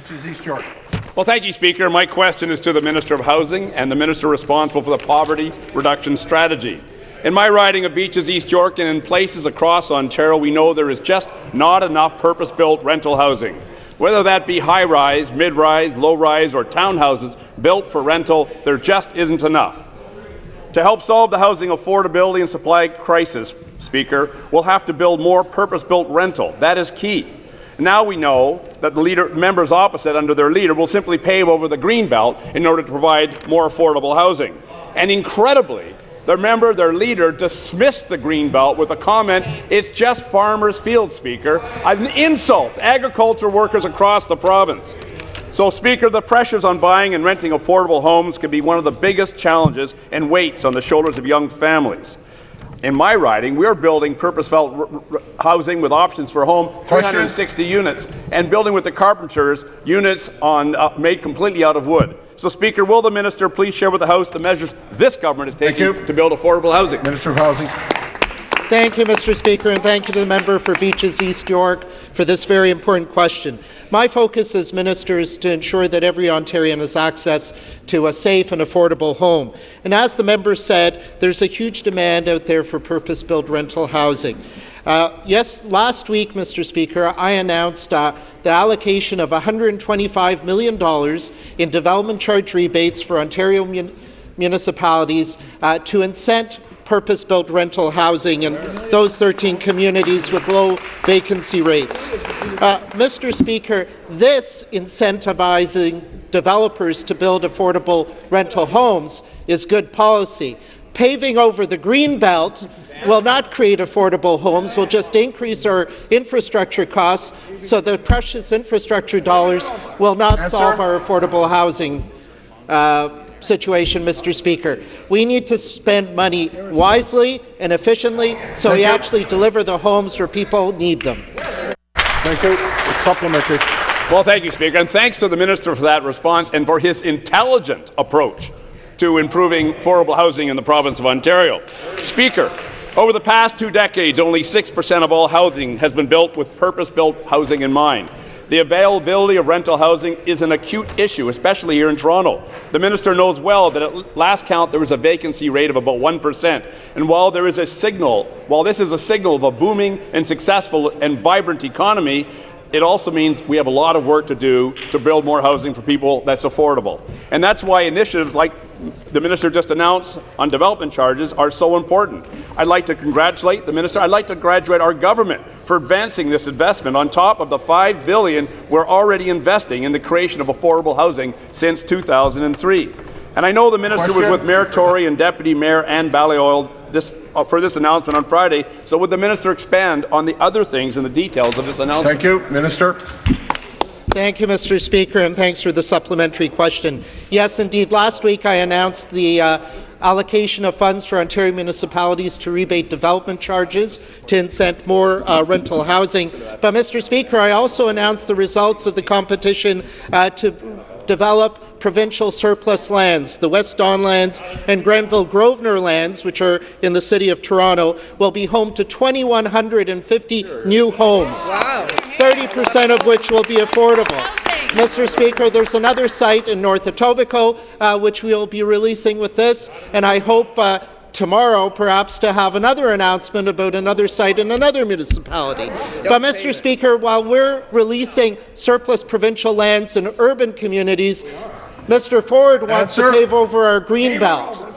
Beaches, East York. Well, thank you, Speaker. My question is to the Minister of Housing and the Minister responsible for the poverty reduction strategy. In my riding of Beaches, East York, and in places across Ontario, we know there is just not enough purpose-built rental housing. Whether that be high-rise, mid-rise, low-rise, or townhouses built for rental, there just isn't enough. To help solve the housing affordability and supply crisis, Speaker, we'll have to build more purpose-built rental. That is key. Now we know that the members opposite, under their leader, will simply pave over the Greenbelt in order to provide more affordable housing. And incredibly, their leader dismissed the Greenbelt with a comment, "It's just farmers' fields, Speaker," an insult to agriculture workers across the province. So, Speaker, the pressures on buying and renting affordable homes can be one of the biggest challenges and weights on the shoulders of young families. In my riding, we're building purpose-built housing with options for home, 360 units, and building with the carpenters units made completely out of wood. So, Speaker, will the minister please share with the House the measures this government is taking to build affordable housing? Minister of Housing. Thank you, Mr. Speaker, and thank you to the member for Beaches East York for this very important question. My focus as minister is to ensure that every Ontarian has access to a safe and affordable home. And as the member said, there's a huge demand out there for purpose-built rental housing. Yes, last week, Mr. Speaker, I announced the allocation of $125 million in development charge rebates for Ontario municipalities to incent purpose-built rental housing in those 13 communities with low vacancy rates. Mr. Speaker, this incentivizing developers to build affordable rental homes is good policy. Paving over the Greenbelt will not create affordable homes, will just increase our infrastructure costs, so the precious infrastructure dollars will not solve our affordable housing situation, Mr. Speaker. We need to spend money wisely and efficiently so we actually deliver the homes where people need them. Thank you. Supplementary. Well, thank you, Speaker, and thanks to the Minister for that response and for his intelligent approach to improving affordable housing in the province of Ontario. Speaker, over the past 2 decades, only 6% of all housing has been built with purpose-built housing in mind. The availability of rental housing is an acute issue, especially here in Toronto. The minister knows well that at last count there was a vacancy rate of about 1%. And while this is a signal of a booming and successful and vibrant economy, it also means we have a lot of work to do to build more housing for people that's affordable. And that's why initiatives like the minister just announced on development charges are so important. I'd like to congratulate the minister. I'd like to congratulate our government for advancing this investment on top of the $5 billion we're already investing in the creation of affordable housing since 2003. And I know the minister was with Mayor Tory and Deputy Mayor Anne Ballioil for this announcement on Friday. So would the minister expand on the other things and the details of this announcement? Thank you. Minister. Thank you, Mr. Speaker, and thanks for the supplementary question. Yes, indeed, last week I announced the allocation of funds for Ontario municipalities to rebate development charges to incent more rental housing. But, Mr. Speaker, I also announced the results of the competition to develop provincial surplus lands. The West Don lands and Grenville-Grosvenor lands, which are in the City of Toronto, will be home to 2,150 new homes, 30% of which will be affordable. Mr. Speaker, there's another site in North Etobicoke which we'll be releasing with this, and I hope tomorrow perhaps to have another announcement about another site in another municipality. But Mr. Speaker, while we're releasing surplus provincial lands in urban communities, Mr. Ford wants to pave over our Greenbelt.